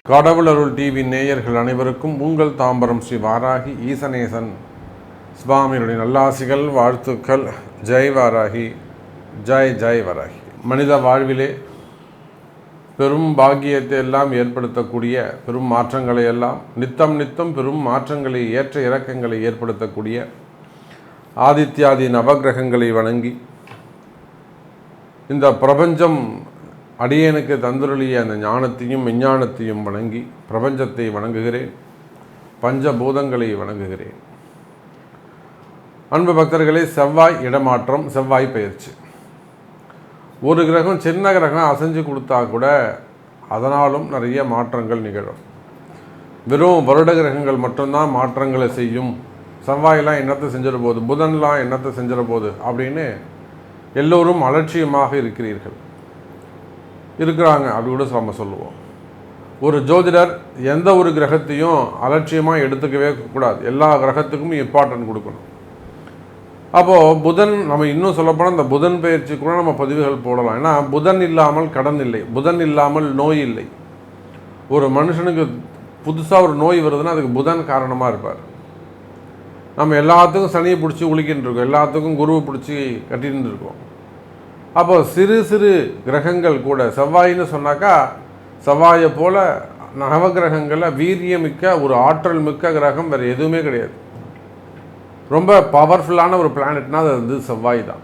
கடவுள் அருள் டிவி நேயர்கள் அனைவருக்கும் உங்கள் தாம்பரம் ஸ்ரீ வாராகி ஈசனேசன் சுவாமியுடைய நல்லாசிகள் வாழ்த்துக்கள். ஜெய் வாராகி, ஜெய் ஜெய் வாராகி. மனித வாழ்விலே பெரும் பாக்கியத்தை எல்லாம் ஏற்படுத்தக்கூடிய பெரும் மாற்றங்களை எல்லாம் நித்தம் பெரும் மாற்றங்களை ஏற்ற இறக்கங்களை ஏற்படுத்தக்கூடிய ஆதித்யாதி நவகிரகங்களை வணங்கி இந்த பிரபஞ்சம் அடியேனுக்கு தந்துருளிய அந்த ஞானத்தையும் விஞ்ஞானத்தையும் வணங்கி பிரபஞ்சத்தை வணங்குகிறேன், பஞ்சபூதங்களை வணங்குகிறேன். அன்பு பக்தர்களே, செவ்வாய் இடமாற்றம், செவ்வாய் பயிற்சி. ஒரு கிரகம் சின்ன கிரகம் அசைஞ்சு கொடுத்தா கூட அதனாலும் நிறைய மாற்றங்கள் நிகழும். வெறும் வருட கிரகங்கள் மட்டும்தான் மாற்றங்களை செய்யும். செவ்வாயெல்லாம் என்னத்தை செஞ்சிட போகுது, புதன்லாம் என்னத்தை செஞ்சிட போகுது அப்படின்னு எல்லோரும் அலட்சியமாக இருக்கிறாங்க அப்படி கூட நம்ம சொல்லுவோம். ஒரு ஜோதிடர் எந்த ஒரு கிரகத்தையும் அலட்சியமாக எடுத்துக்கவே கூடாது. எல்லா கிரகத்துக்கும் இம்பார்ட்டன்ட் கொடுக்கணும். அப்போது புதன், நம்ம இன்னும் சொல்லப்போனால் இந்த புதன் பயிற்சி கூட நம்ம பதிவுகள் போடலாம். ஏன்னா புதன் இல்லாமல் கடன் இல்லை, புதன் இல்லாமல் நோய் இல்லை. ஒரு மனுஷனுக்கு புதுசாக ஒரு நோய் வருதுன்னா அதுக்கு புதன் காரணமாக இருப்பார். நம்ம எல்லாத்துக்கும் சனியை பிடிச்சி உளிக்கின்னு இருக்கோம், எல்லாத்துக்கும் குருவை பிடிச்சி கட்டின்னு இருக்கோம். அப்போ சிறு சிறு கிரகங்கள் கூட, செவ்வாயின்னு சொன்னாக்கா செவ்வாயை போல நவகிரகங்களில் வீரியமிக்க ஒரு ஆற்றல் மிக்க கிரகம் வேறு எதுவுமே கிடையாது. ரொம்ப பவர்ஃபுல்லான ஒரு பிளானட்னா அது வந்து செவ்வாய் தான்.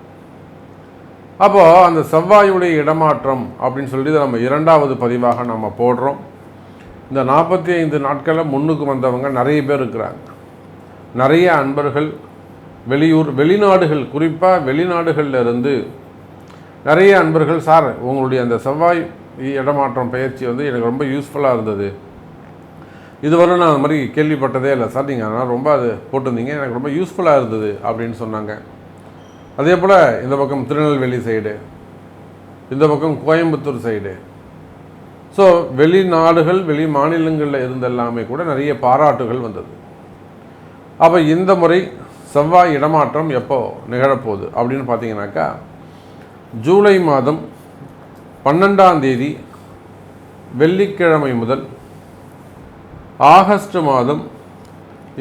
அப்போது அந்த செவ்வாயுடைய இடமாற்றம் அப்படின்னு சொல்லி நம்ம இரண்டாவது பதிவாக நம்ம போடுறோம். இந்த 45 நாட்களில் முன்னுக்கு வந்தவங்க நிறைய பேர் இருக்கிறாங்க. நிறைய அன்பர்கள் வெளிநாடுகள், குறிப்பாக வெளிநாடுகளில் இருந்து நிறைய அன்பர்கள், சார் உங்களுடைய அந்த செவ்வாய் இடமாற்றம் பயிற்சி வந்து எனக்கு ரொம்ப யூஸ்ஃபுல்லாக இருந்தது, இதுவரை நான் அந்த மாதிரி கேள்விப்பட்டதே இல்லை சார், நீங்கள் அதனால் ரொம்ப அது போட்டிருந்தீங்க, எனக்கு ரொம்ப யூஸ்ஃபுல்லாக இருந்தது அப்படின்னு சொன்னாங்க. அதே போல் இந்த பக்கம் திருநெல்வேலி சைடு, இந்த பக்கம் கோயம்புத்தூர் சைடு, ஸோ வெளிநாடுகள் வெளி மாநிலங்களில் இருந்தெல்லாமே கூட நிறைய பாராட்டுகள் வந்தது. அப்போ இந்த முறை செவ்வாய் இடமாற்றம் எப்போ நிகழப்போகுது அப்படின்னு பார்த்தீங்கன்னாக்கா, ஜூலை மாதம் 12ஆம் தேதி வெள்ளிக்கிழமை முதல் ஆகஸ்ட் மாதம்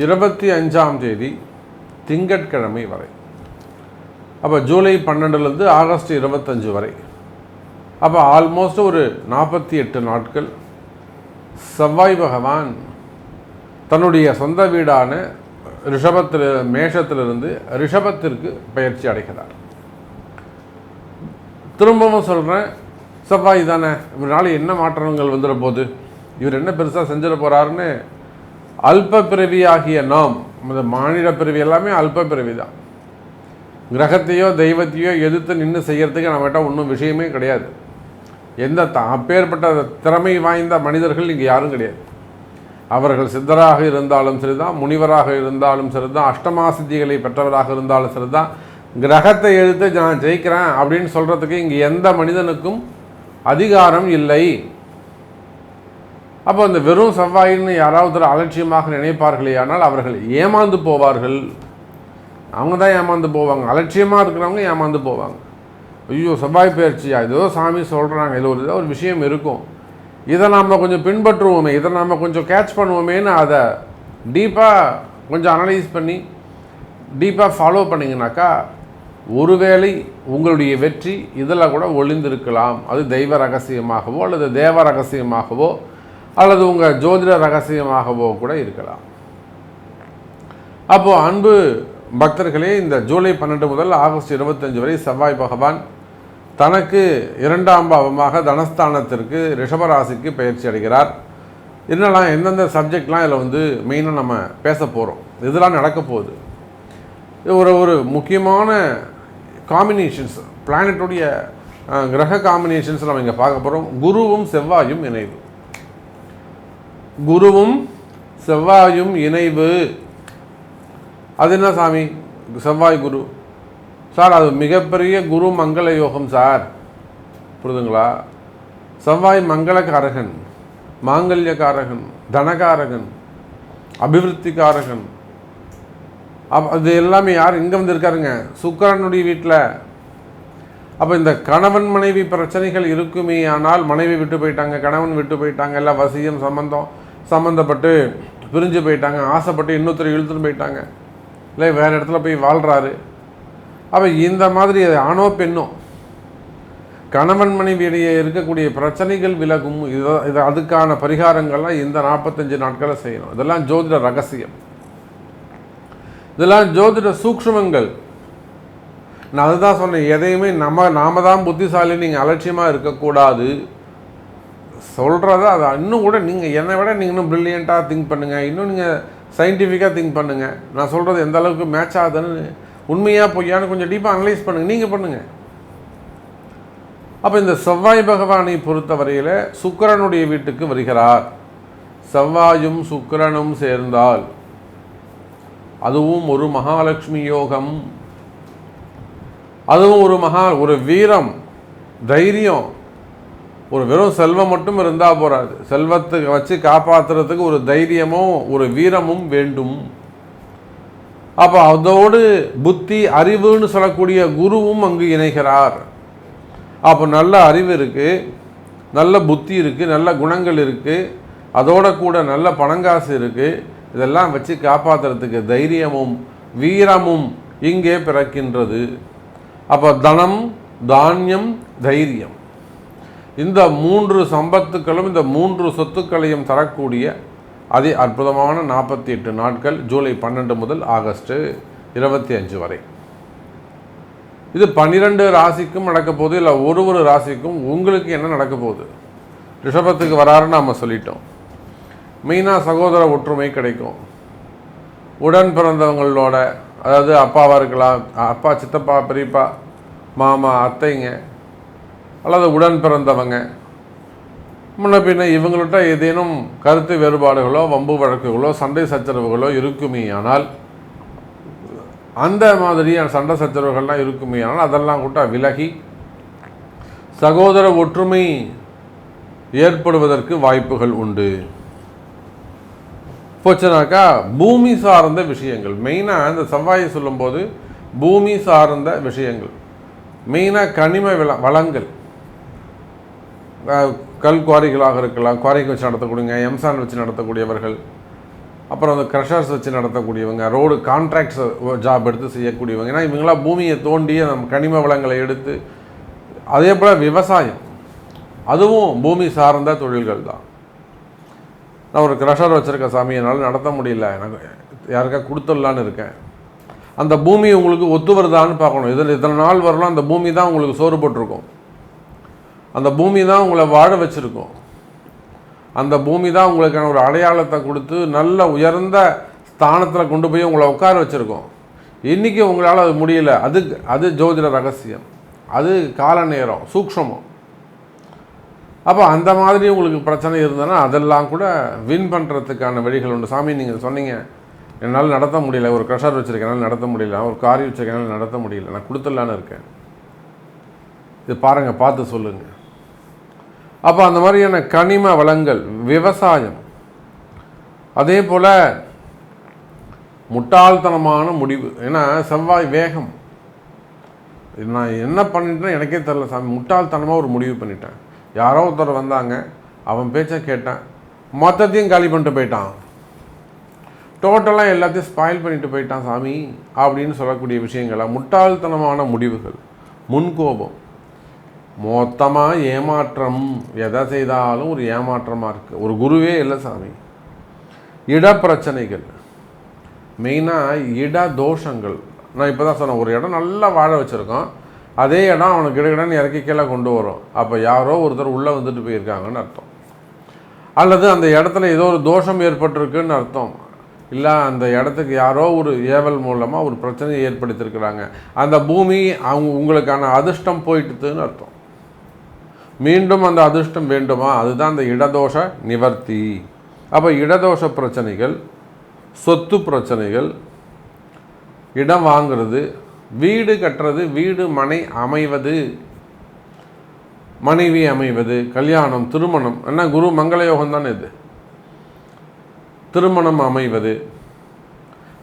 25ஆம் தேதி திங்கட்கிழமை வரை. அப்போ ஜூலை 12லேருந்து ஆகஸ்ட் 25 வரை. அப்போ ஆல்மோஸ்ட் ஒரு 48 நாட்கள் செவ்வாய் பகவான் தன்னுடைய சொந்த வீடான மேஷத்திலிருந்து ரிஷபத்திற்கு பயிற்சி அடைகிறார். திரும்பவும் சொல்கிறேன், செவ்வாய் தானே, இவரால் என்ன மாற்றங்கள் வந்துட போகுது, இவர் என்ன பெருசாக செஞ்சிட போகிறாருன்னு அல்ப பிறவியாகிய நாம், இந்த மாநில பிறவி எல்லாமே அல்ப பிறவி தான். கிரகத்தையோ தெய்வத்தையோ எதிர்த்து நின்று செய்கிறதுக்கு நம்மகிட்ட ஒன்றும் விஷயமே கிடையாது. அப்பேற்பட்ட திறமை வாய்ந்த மனிதர்கள் இங்கே யாரும் கிடையாது. அவர்கள் சித்தராக இருந்தாலும் சரிதான், முனிவராக இருந்தாலும் சரிதான், அஷ்டமா சித்திகளை பெற்றவராக இருந்தாலும் சரிதான், கிரகத்தை எடுத்து நான் ஜெயிக்கிறேன் அப்படின்னு சொல்கிறதுக்கு இங்கே எந்த மனிதனுக்கும் அதிகாரம் இல்லை. அப்போ அந்த வெறும் செவ்வாயின்னு யாராவது அலட்சியமாக நினைப்பார்களே ஆனால் அவர்கள் ஏமாந்து போவார்கள். அவங்க தான் ஏமாந்து போவாங்க. அலட்சியமாக இருக்கிறவங்க ஏமாந்து போவாங்க. ஐயோ செவ்வாய் பயிற்சியா, ஏதோ சாமி சொல்கிறாங்க, இதில் ஒரு விஷயம் இருக்கும், இதை நாம் கொஞ்சம் பின்பற்றுவோமே, இதை நாம் கொஞ்சம் கேட்ச் பண்ணுவோமேன்னு அதை டீப்பாக கொஞ்சம் அனலைஸ் பண்ணி டீப்பாக ஃபாலோ பண்ணிங்கனாக்கா ஒருவேளை உங்களுடைய வெற்றி இதில் கூட ஒளிந்திருக்கலாம். அது தெய்வ ரகசியமாகவோ அல்லது தேவ ரகசியமாகவோ அல்லது உங்கள் ஜோதிட ரகசியமாகவோ கூட இருக்கலாம். அப்போது அன்பு பக்தர்களே, இந்த ஜூலை 12 முதல் ஆகஸ்ட் 25 வரை செவ்வாய் பகவான் தனக்கு 2ஆம் பாவமாக தனஸ்தானத்திற்கு ரிஷபராசிக்கு பயிற்சி அடைகிறார். என்னெல்லாம் எந்தெந்த சப்ஜெக்ட்லாம் இதில் வந்து மெயினாக நம்ம பேச போகிறோம், இதெல்லாம் நடக்க போகுது. ஒரு முக்கியமான காம்பினேஷன்ஸ், பிளானட்டுடைய கிரக காம்பினேஷன்ஸ் நம்ம இங்கே பார்க்க போகிறோம். குருவும் செவ்வாயும் இணைவு. குருவும் செவ்வாயும் இணைவு அது என்ன சாமி, செவ்வாய் குரு சார், அது மிகப்பெரிய குரு மங்கள யோகம் சார், புரியுதுங்களா? செவ்வாய் மங்களகாரகன், மாங்கல்யக்காரகன், தனகாரகன், அபிவிருத்திக்காரகன். அது எல்லாமே யார் இங்கே வந்து இருக்காருங்க, சுக்கிரனுடைய வீட்டில். அப்போ இந்த கணவன் மனைவி பிரச்சனைகள் இருக்குமே, ஆனால் மனைவி விட்டு போயிட்டாங்க, கணவன் விட்டு போயிட்டாங்க, எல்லாம் வசியம் சம்மந்தப்பட்டு பிரிஞ்சு போயிட்டாங்க, ஆசைப்பட்டு இன்னொருத்தர் இழுத்துன்னு போயிட்டாங்க, இல்லை வேறு இடத்துல போய் வாழ்கிறாரு. அப்போ இந்த மாதிரி ஆணோ பெண்ணோ கணவன் மனைவியிடையே இருக்கக்கூடிய பிரச்சனைகள் விலகும். இது அதுக்கான பரிகாரங்கள்லாம் இந்த 45 நாட்களை செய்யணும். இதெல்லாம் ஜோதிட ரகசியம், இதெல்லாம் ஜோதிட சூக்ஷ்மங்கள். நான் அதுதான் சொன்னேன், எதையுமே நாம தான் புத்திசாலி, நீங்கள் அலட்சியமாக இருக்கக்கூடாது. சொல்கிறத அதை இன்னும் கூட நீங்கள் என்னை விட நீங்கள் இன்னும் ப்ரில்லியண்ட்டாக திங்க் பண்ணுங்கள், இன்னும் நீங்கள் சயின்டிஃபிக்காக திங்க் பண்ணுங்கள். நான் சொல்கிறது எந்த அளவுக்கு மேட்ச் ஆகுதுன்னு, உண்மையாக பொய்யான்னு கொஞ்சம் டீப்பாக அனலைஸ் பண்ணுங்கள், நீங்கள் பண்ணுங்கள். அப்போ இந்த செவ்வாய் பகவானை பொறுத்தவரையில் சுக்கிரனுடைய வீட்டுக்கு வருகிறார். செவ்வாயும் சுக்கிரனும் சேர்ந்தால் அதுவும் ஒரு மகாலட்சுமி யோகம், அதுவும் ஒரு வீரம், தைரியம். ஒரு வெறும் செல்வம் மட்டும் இருந்தால் போறாது, செல்வத்துக்கு வச்சு காப்பாற்றுறதுக்கு ஒரு தைரியமும் ஒரு வீரமும் வேண்டும். அப்போ அதோடு புத்தி அறிவுன்னு சொல்லக்கூடிய குருவும் அங்கு இணைகிறார். அப்போ நல்ல அறிவு இருக்குது, நல்ல புத்தி இருக்குது, நல்ல குணங்கள் இருக்குது, அதோட கூட நல்ல பணங்காசு இருக்குது. இதெல்லாம் வச்சு காப்பாற்றுறதுக்கு தைரியமும் வீரமும் இங்கே பிறக்கின்றது. அப்போ தனம், தானியம், தைரியம், இந்த 3 சம்பத்துக்களும் இந்த 3 சொத்துக்களையும் தரக்கூடிய அதி அற்புதமான 48 நாட்கள், ஜூலை 12 முதல் ஆகஸ்ட் 25 வரை. இது 12 ராசிக்கும் நடக்க போகுது, இல்லை ஒரு ராசிக்கும் உங்களுக்கு என்ன நடக்க போகுது. ரிஷபத்துக்கு வராருன்னு நாம் சொல்லிட்டோம். மெயினாக சகோதர ஒற்றுமை கிடைக்கும். உடன் பிறந்தவங்களோட, அதாவது அப்பாவாக இருக்கலாம், அப்பா, சித்தப்பா, பெரியப்பா, மாமா, அத்தைங்க, அல்லது உடன் பிறந்தவங்க, முன்ன பின்ன இவங்கள்ட்ட ஏதேனும் கருத்து வேறுபாடுகளோ வம்பு வழக்குகளோ சண்டை சச்சரவுகளோ இருக்குமே ஆனால், அந்த மாதிரியான சண்டை சச்சரவுகள்லாம் இருக்குமே ஆனால் அதெல்லாம் கூட விலகி சகோதர ஒற்றுமை ஏற்படுவதற்கு வாய்ப்புகள் உண்டு. போச்சுனாக்கா பூமி சார்ந்த விஷயங்கள், மெயினாக இந்த செவ்வாயை சொல்லும்போது பூமி சார்ந்த விஷயங்கள், மெயினாக கனிம வளங்கள், கல் குவாரிகளாக இருக்கலாம், குவாரிக்கு வச்சு நடத்தக்கூடியவங்க, எம்சான் வச்சு நடத்தக்கூடியவர்கள், அப்புறம் அந்த க்ரஷர்ஸ் வச்சு நடத்தக்கூடியவங்க, ரோடு கான்ட்ராக்ட்ஸ் ஜாப் எடுத்து செய்யக்கூடியவங்க. ஏன்னா இவங்களாம் பூமியை தோண்டி நம்ம கனிம வளங்களை எடுத்து, அதே போல் விவசாயம், அதுவும் பூமி சார்ந்த தொழில்கள் தான். நான் ஒரு க்ரஷர் வச்சுருக்க சாமி, என்னால் நடத்த முடியல, எனக்கு யாருக்கா கொடுத்துடலான்னு இருக்கேன். அந்த பூமி உங்களுக்கு ஒத்து வருதான்னு பார்க்கணும். இத்தனை நாள் வரலாம், அந்த பூமி தான் உங்களுக்கு சோறு போட்டிருக்கும், அந்த பூமி தான் உங்களை வாழ வச்சுருக்கும், அந்த பூமி தான் உங்களுக்கான ஒரு அடையாளத்தை கொடுத்து நல்ல உயர்ந்த ஸ்தானத்தில் கொண்டு போய் உங்களை உட்கார வச்சுருக்கோம். இன்றைக்கி உங்களால் அது முடியல, அது ஜோதிட ரகசியம், அது கால நேரம் சூக்ஷ்மம். அப்போ அந்த மாதிரி உங்களுக்கு பிரச்சனை இருந்ததுன்னா அதெல்லாம் கூட வின் பண்ணுறதுக்கான வழிகள் உண்டு. சாமி நீங்கள் சொன்னீங்க என்னால் நடத்த முடியல, ஒரு க்ரஷர் வச்சுருக்கேன் என்னால் நடத்த முடியல, ஒரு காரி வச்சுருக்கேன் என்னால் நடத்த முடியல, நான் கொடுத்துடலான்னு இருக்கேன், இது பாருங்கள், பார்த்து சொல்லுங்கள். அப்போ அந்த மாதிரியான கனிம வளங்கள், விவசாயம், அதே போல் முட்டாள்தனமான முடிவு. ஏன்னா செவ்வாய் வேகம், நான் என்ன பண்ணிட்டேன்னு எனக்கே தெரியல சாமி, முட்டாள்தனமாக ஒரு முடிவு பண்ணிட்டேன். யாரோ ஒருத்தர் வந்தாங்க, அவன் பேச்சை கேட்டேன், மொத்தத்தையும் காலி பண்ணிட்டு போயிட்டான், டோட்டலாக எல்லாத்தையும் ஸ்பாயில் பண்ணிட்டு போயிட்டான் சாமி அப்படின்னு சொல்லக்கூடிய விஷயங்களாக முட்டாள்தனமான முடிவுகள், முன்கோபம், மொத்தமாக ஏமாற்றம். எதை செய்தாலும் ஒரு ஏமாற்றமாக இருக்குது. ஒரு குருவே இல்லை சாமி. இடப்பிரச்சனைகள், மெயினாக இட தோஷங்கள். நான் இப்போ தான் சொன்னேன், ஒரு இடம் நல்லா வாழ வச்சுருக்கோம், அதே இடம் அவனுக்கு இடன்னு இறக்கி கீழே கொண்டு வரும். அப்போ யாரோ ஒருத்தர் உள்ளே வந்துட்டு போயிருக்காங்கன்னு அர்த்தம், அல்லது அந்த இடத்துல ஏதோ ஒரு தோஷம் ஏற்பட்டிருக்குன்னு அர்த்தம். இல்லை அந்த இடத்துக்கு யாரோ ஒரு ஏவல் மூலமாக ஒரு பிரச்சனையை ஏற்படுத்தியிருக்கிறாங்க, அந்த பூமி உங்களுக்கான அதிர்ஷ்டம் போயிட்டுதுன்னு அர்த்தம். மீண்டும் அந்த அதிர்ஷ்டம் வேண்டுமா, அதுதான் அந்த இடதோஷ நிவர்த்தி. அப்போ இடதோஷ பிரச்சனைகள், சொத்து பிரச்சனைகள், இடம் வாங்கிறது, வீடு கட்டுறது, வீடு மனை அமைவது, மனைவி அமைவது, கல்யாணம், திருமணம், என்ன குரு மங்கள யோகம் தானே இது, திருமணம் அமைவது,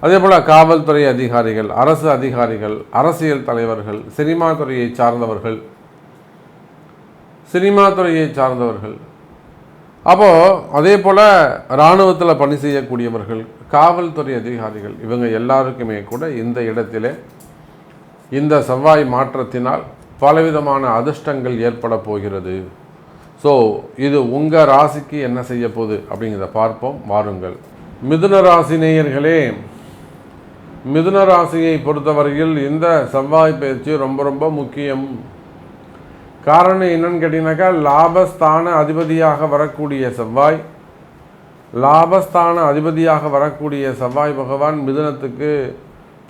அதே போல் காவல்துறை அதிகாரிகள், அரசு அதிகாரிகள், அரசியல் தலைவர்கள், சினிமா துறையை சார்ந்தவர்கள், அப்போது அதே போல் இராணுவத்தில் பணி செய்யக்கூடியவர்கள், காவல்துறை அதிகாரிகள், இவங்க எல்லாருக்குமே கூட இந்த இடத்திலே இந்த செவ்வாய் மாற்றத்தினால் பலவிதமான அதிர்ஷ்டங்கள் ஏற்பட போகிறது. ஸோ இது உங்கள் ராசிக்கு என்ன செய்ய போகுது அப்படிங்கிறத பார்ப்போம், வாருங்கள். மிதுன ராசி நேயர்களே, மிதுன ராசியை பொறுத்தவரையில் இந்த செவ்வாய் பயிற்சி ரொம்ப ரொம்ப முக்கியம். காரணம் என்னன்னு கேட்டிங்கனாக்கா, லாபஸ்தான அதிபதியாக வரக்கூடிய செவ்வாய் பகவான் மிதுனத்துக்கு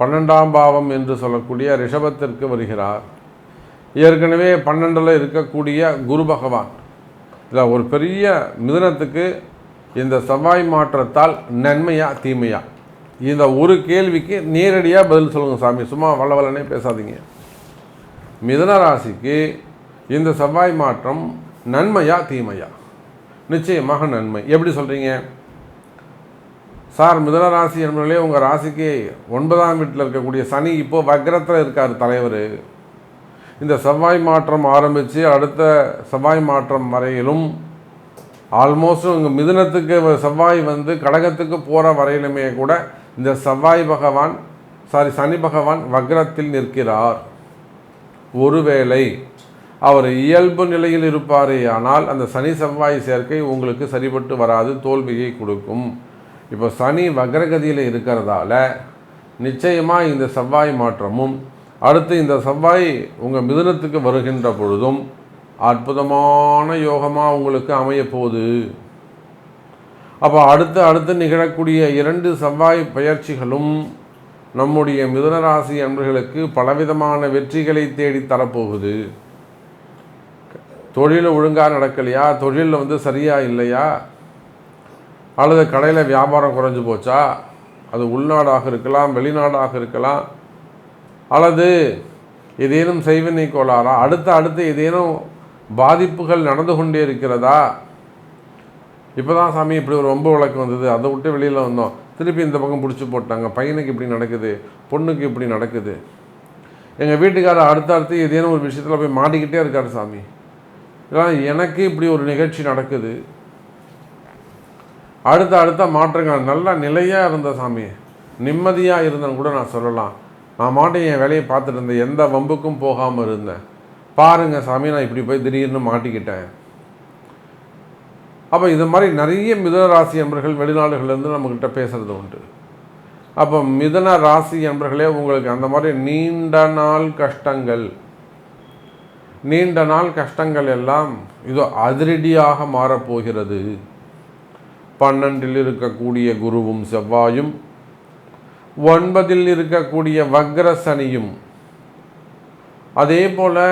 12ஆம் பாவம் என்று சொல்லக்கூடிய ரிஷபத்திற்கு வருகிறார். ஏற்கனவே 12ல் இருக்கக்கூடிய குரு பகவான், இல்லை ஒரு பெரிய மிதுனத்துக்கு இந்த செவ்வாய் மாற்றத்தால் நன்மையா தீமையா, இந்த ஒரு கேள்விக்கு நேரடியாக பதில் சொல்லுங்கள் சாமி, சும்மா வளவலனே பேசாதீங்க. மிதுன ராசிக்கு இந்த செவ்வாய் மாற்றம் நன்மையா தீமையா? நிச்சயமாக நன்மை. எப்படி சொல்கிறீங்க சார்? மிதுன ராசி என்பவர்களே, உங்கள் ராசிக்கு 9ஆம் வீட்டில் இருக்கக்கூடிய சனி இப்போது வக்ரத்தில் இருக்கார் தலைவர். இந்த செவ்வாய் மாற்றம் ஆரம்பித்து அடுத்த செவ்வாய் மாற்றம் வரையிலும் ஆல்மோஸ்ட் உங்கள் மிதுனத்துக்கு செவ்வாய் கடகத்துக்கு போகிற வரையிலுமே கூட இந்த சனி பகவான் வக்ரத்தில் நிற்கிறார். ஒருவேளை அவர் இயல்பு நிலையில் இருப்பாரே ஆனால் அந்த சனி செவ்வாய் சேர்க்கை உங்களுக்கு சரிபட்டு வராது, தோல்வியை கொடுக்கும். இப்போ சனி வக்ரகதியில் இருக்கிறதால நிச்சயமாக இந்த செவ்வாய் மாற்றமும் அடுத்து இந்த செவ்வாய் உங்கள் மிதுனத்துக்கு வருகின்ற பொழுதும் அற்புதமான யோகமாக உங்களுக்கு அமைய போகுது. அப்போ அடுத்து நிகழக்கூடிய 2 செவ்வாய் பயிற்சிகளும் நம்முடைய மிதுனராசி அன்பர்களுக்கு பலவிதமான வெற்றிகளை தேடி தரப்போகுது. தொழில் ஒழுங்காக நடக்கலையா, தொழிலில் சரியாக இல்லையா, அல்லது கடையில் வியாபாரம் குறைஞ்சி போச்சா, அது உள்நாடாக இருக்கலாம், வெளிநாடாக இருக்கலாம், அல்லது ஏதேனும் செய்வினை கோளாறா, அடுத்து ஏதேனும் பாதிப்புகள் நடந்து கொண்டே இருக்கிறதா? இப்போ தான் சாமி இப்படி ஒரு ரொம்ப வழக்கு வந்தது, அதை விட்டு வெளியில் வந்தோம், திருப்பி இந்த பக்கம் பிடிச்சி போட்டாங்க, பையனுக்கு இப்படி நடக்குது, பொண்ணுக்கு இப்படி நடக்குது, எங்கள் வீட்டுக்காரர் அடுத்து ஏதேனும் ஒரு விஷயத்தில் போய் மாட்டிக்கிட்டே இருக்கார் சாமி, இதெல்லாம் எனக்கு இப்படி ஒரு நிகழ்ச்சி நடக்குது. அடுத்த மாற்றங்கள் நல்லா நிலையாக இருந்த சாமி, நிம்மதியாக இருந்தேன்னு கூட நான் சொல்லலாம். நான் மாட்டேன் என் வேலையை பார்த்துட்டு இருந்தேன், எந்த வம்புக்கும் போகாமல் இருந்தேன். பாருங்கள் சாமி, நான் இப்படி போய் திடீர்னு மாட்டிக்கிட்டேன். அப்போ இது மாதிரி நிறைய மிதுன ராசி என்பர்கள் வெளிநாடுகள்லேருந்து நம்மக்கிட்ட பேசுகிறது உண்டு. அப்போ மிதுன ராசி என்பர்களே, உங்களுக்கு அந்த மாதிரி நீண்ட நாள் கஷ்டங்கள் எல்லாம் இதோ அதிரடியாக மாறப்போகிறது. 12ல் இருக்கக்கூடிய குருவும் செவ்வாயும், 9ல் இருக்கக்கூடிய வக்ர சனியும், அதே போல்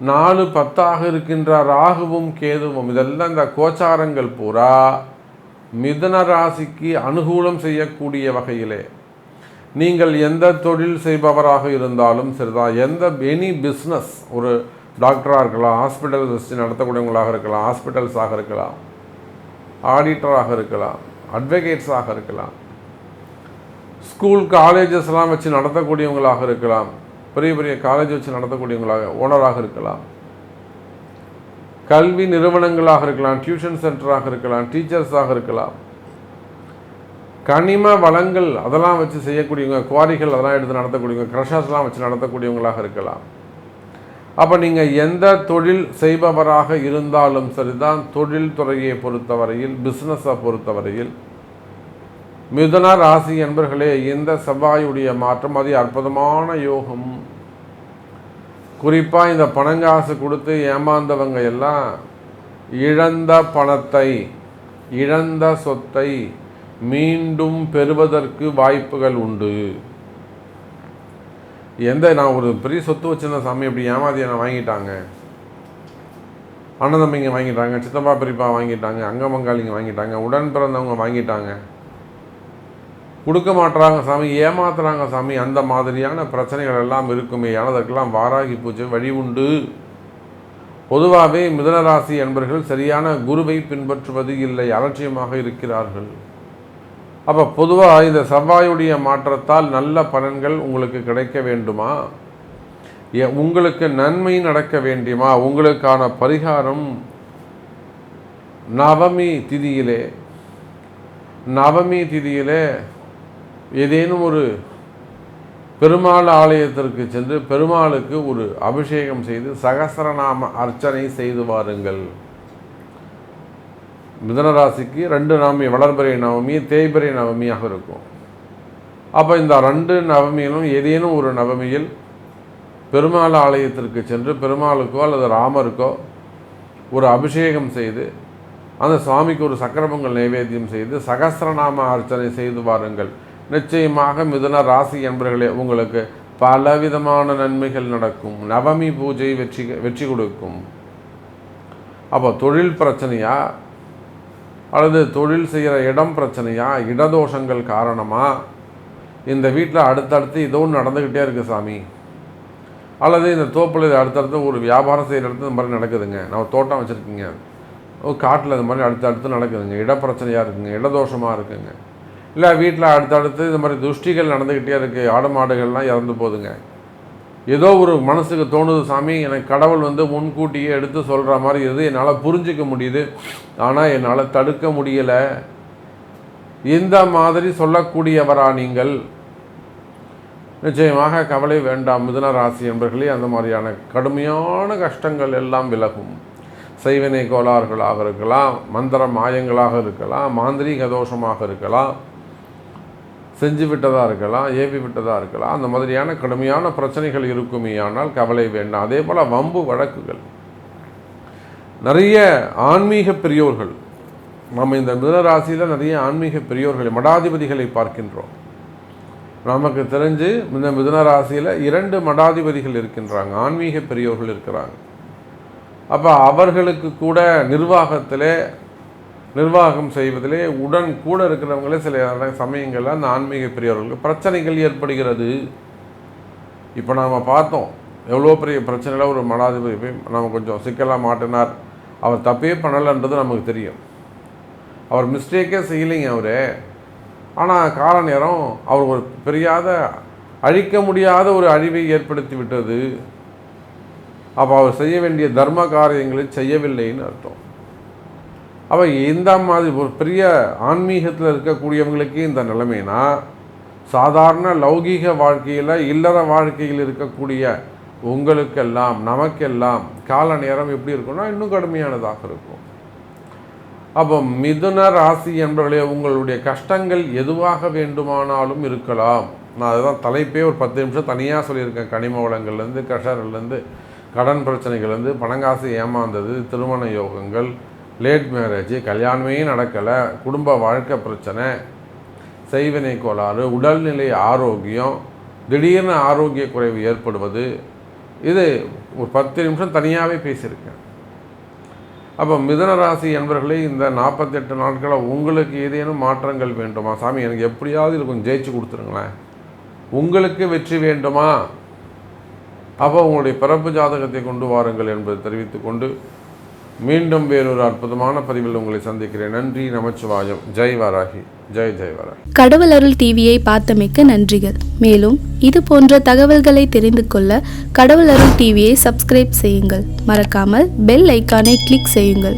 4, 10ஆக இருக்கின்ற ராகுவும் கேதுவும், இதெல்லாம் இந்த கோச்சாரங்கள் பூரா மிதுன ராசிக்கு அனுகூலம் செய்யக்கூடிய வகையிலே நீங்கள் எந்த தொழில் செய்பவராக இருந்தாலும் சரிதான், எனி பிஸ்னஸ், ஒரு டாக்டராக இருக்கலாம், ஹாஸ்பிட்டல் வச்சு நடத்தக்கூடியவங்களாக இருக்கலாம், ஹாஸ்பிட்டல்ஸாக இருக்கலாம், ஆடிட்டராக இருக்கலாம், அட்வொகேட்ஸாக இருக்கலாம், ஸ்கூல் காலேஜஸ்லாம் வச்சு நடத்தக்கூடியவங்களாக இருக்கலாம், பெரிய காலேஜ் வச்சு நடத்தக்கூடியவங்களாக ஓனராக இருக்கலாம், கல்வி நிறுவனங்களாக இருக்கலாம், டியூஷன் சென்டராக இருக்கலாம், டீச்சர்ஸாக இருக்கலாம், கனிம வளங்கள் அதெல்லாம் வச்சு செய்யக்கூடியவங்க, குவாரிகள் அதெல்லாம் எடுத்து நடத்தக்கூடியவங்க, க்ரஷர்ஸ்லாம் வச்சு நடத்தக்கூடியவங்களாக இருக்கலாம். அப்போ நீங்கள் எந்த தொழில் செய்பவராக இருந்தாலும் சரிதான், தொழில் துறையை பொறுத்தவரையில், பிஸ்னஸை பொறுத்தவரையில் மிதுன ராசி என்பர்களே, இந்த செவ்வாயுடைய மாற்றம் அது அற்புதமான யோகம். குறிப்பாக இந்த பணங்காசு கொடுத்து ஏமாந்தவங்க எல்லாம் இழந்த பணத்தை, இழந்த சொத்தை மீண்டும் பெறுவதற்கு வாய்ப்புகள் உண்டு. நான் ஒரு பெரிய சொத்து வச்சிருந்த சாமி, அப்படி ஏமாதியை நான் வாங்கிட்டாங்க, அண்ணன் தம்பிங்க வாங்கிட்டாங்க, சித்தப்பா பெரியப்பா வாங்கிட்டாங்க, அங்க பங்காளிங்க வாங்கிட்டாங்க, உடன் பிறந்தவங்க வாங்கிட்டாங்க, கொடுக்க மாட்டுறாங்க சாமி, ஏமாத்துறாங்க சாமி, அந்த மாதிரியான பிரச்சனைகள் எல்லாம் இருக்குமே. அதற்கெல்லாம் வாராகி பூஜை வழி உண்டு. பொதுவாகவே மிதுனராசி என்பவர்கள் சரியான குருவை பின்பற்றுவது இல்லை, அலட்சியமாக இருக்கிறார்கள். அப்போ பொதுவாக இந்த செவ்வாயுடைய மாற்றத்தால் நல்ல பலன்கள் உங்களுக்கு கிடைக்க வேண்டுமா, உங்களுக்கு நன்மை நடக்க வேண்டுமா, உங்களுக்கான பரிகாரம் நவமி திதியிலே ஏதேனும் ஒரு பெருமாள் ஆலயத்திற்கு சென்று பெருமாளுக்கு ஒரு அபிஷேகம் செய்து சகஸ்ரநாம அர்ச்சனை செய்து வாருங்கள். மிதுனராசிக்கு 2 நவமி, வளர்பிறை நவமி, தேய்பிறை நவமியாக இருக்கும். அப்போ இந்த 2 நவமியிலும் ஏதேனும் ஒரு நவமியில் பெருமாள் ஆலயத்திற்கு சென்று பெருமாளுக்கோ அல்லது ராமருக்கோ ஒரு அபிஷேகம் செய்து அந்த சுவாமிக்கு ஒரு சக்கர பொங்கல் நைவேத்தியம் செய்து சகஸ்ரநாம அர்ச்சனை செய்து வாருங்கள். நிச்சயமாக மிதுன ராசி என்பவர்களே உங்களுக்கு பலவிதமான நன்மைகள் நடக்கும். நவமி பூஜை வெற்றி கொடுக்கும். அப்போ தொழில் பிரச்சனையா அல்லது தொழில் செய்கிற இடம் பிரச்சனையா, இடதோஷங்கள் காரணமாக இந்த வீட்டில் அடுத்தடுத்து ஏதோ ஒன்று நடந்துக்கிட்டே இருக்குது சாமி, அல்லது இந்த தோப்பில் அடுத்தடுத்து ஒரு வியாபாரம் செய்கிற இடத்துல இந்த மாதிரி நடக்குதுங்க, நான் தோட்டம் வச்சுருக்கீங்க, காட்டில் இந்த மாதிரி அடுத்தடுத்து நடக்குதுங்க, இடப்பிரச்சனையாக இருக்குங்க, இடதோஷமாக இருக்குங்க, இல்லை வீட்டில் அடுத்தடுத்து இந்த மாதிரி துஷ்டிகள் நடந்துக்கிட்டே இருக்குது, ஆடு மாடுகள்லாம் இறந்து போகுதுங்க, ஏதோ ஒரு மனசுக்கு தோணுது சாமி, எனக்கு கடவுள் முன்கூட்டியே எடுத்து சொல்கிற மாதிரி இது என்னால் புரிஞ்சிக்க முடியுது, ஆனால் என்னால் தடுக்க முடியலை, இந்த மாதிரி சொல்லக்கூடியவரா நீங்கள்? நிச்சயமாக கவலை வேண்டாம் மிதுன ராசி என்பர்களே. அந்த மாதிரியான கடுமையான கஷ்டங்கள் எல்லாம் விலகும். செய்வினை கோளாறுகளாக இருக்கலாம், மந்திர மாயங்களாக இருக்கலாம், மாந்திரீக தோஷமாக இருக்கலாம், செஞ்சு விட்டதாக இருக்கலாம், ஏவி விட்டதாக இருக்கலாம், அந்த மாதிரியான கடுமையான பிரச்சனைகள் இருக்குமே. ஆனால் கவலை வேண்டாம். அதே போல் வம்பு வழக்குகள், நிறைய ஆன்மீக பெரியோர்கள், நம்ம இந்த மிதுனராசியில் நிறைய ஆன்மீக பெரியோர்களை மடாதிபதிகளை பார்க்கின்றோம். நமக்கு தெரிஞ்சு இந்த மிதுனராசியில் 2 மடாதிபதிகள் இருக்கின்றாங்க, ஆன்மீக பெரியோர்கள் இருக்கிறாங்க. அப்போ அவர்களுக்கு கூட நிர்வாகம் செய்வதிலே உடன் கூட இருக்கிறவங்களே சில சமயங்களில் அந்த ஆன்மீக பெரியவர்களுக்கு பிரச்சனைகள் ஏற்படுகிறது. இப்போ நாம் பார்த்தோம் எவ்வளோ பெரிய பிரச்சனையில் ஒரு மடாதிபதி போய் நம்ம கொஞ்சம் சிக்கலாக மாட்டினார். அவர் தப்பே பண்ணலைன்றது நமக்கு தெரியும், அவர் மிஸ்டேக்கே செய்யலைங்க அவரே. ஆனால் கால நேரம் அவர் ஒரு அழிக்க முடியாத ஒரு அழிவை ஏற்படுத்தி விட்டது. அப்போ அவர் செய்ய வேண்டிய தர்ம காரியங்களை செய்யவில்லைன்னு அர்த்தம். அப்போ இந்த மாதிரி ஒரு பெரிய ஆன்மீகத்தில் இருக்கக்கூடியவங்களுக்கு இந்த நிலைமைனா, சாதாரண லௌகீக வாழ்க்கையில் இல்லற வாழ்க்கையில் இருக்கக்கூடிய உங்களுக்கெல்லாம் நமக்கெல்லாம் கால நேரம் எப்படி இருக்குன்னா இன்னும் கடுமையானதாக இருக்கும். அப்போ மிதுன ராசி என்பவர்களே, உங்களுடைய கஷ்டங்கள் எதுவாக வேண்டுமானாலும் இருக்கலாம். நான் அதுதான் தலைப்பே ஒரு 10 நிமிஷம் தனியாக சொல்லியிருக்கேன். கனிம வளங்கள்லேருந்து, கஷர்லேருந்து, கடன் பிரச்சனைகள்லேருந்து, பணங்காசு ஏமாந்தது, திருமண யோகங்கள், லேட் மேரேஜ், கல்யாணமே நடக்கலை, குடும்ப வாழ்க்கை பிரச்சனை, செய்வினை கோளாறு, உடல்நிலை ஆரோக்கியம், திடீர்னு ஆரோக்கிய குறைவு ஏற்படுவது, இது ஒரு 10 நிமிஷம் தனியாகவே பேசியிருக்கேன். அப்போ மிதுன ராசி என்பவர்களே, இந்த 48 நாட்களில் உங்களுக்கு ஏதேனும் மாற்றங்கள் வேண்டுமா? சாமி எனக்கு எப்படியாவது இது கொஞ்சம் ஜெயிச்சு கொடுத்துருங்களேன், உங்களுக்கு வெற்றி வேண்டுமா? அப்போ உங்களுடைய பிறப்பு ஜாதகத்தை கொண்டு வாருங்கள் என்பதை தெரிவித்து கொண்டு மீண்டும் வேறொரு அற்புதமான பதிவில் உங்களை சந்திக்கிறேன். நன்றி, நமச்சிவாயம். ஜெய் வாராகி, ஜெய் ஜெய் வாராகி. கடவுள் அருள் டிவியை பார்த்தமைக்கு நன்றிகள். மேலும் இது போன்ற தகவல்களை தெரிந்து கொள்ள கடவுள் அருள் டிவியை சப்ஸ்கிரைப் செய்யுங்கள். மறக்காமல் பெல் ஐக்கானை கிளிக் செய்யுங்கள்.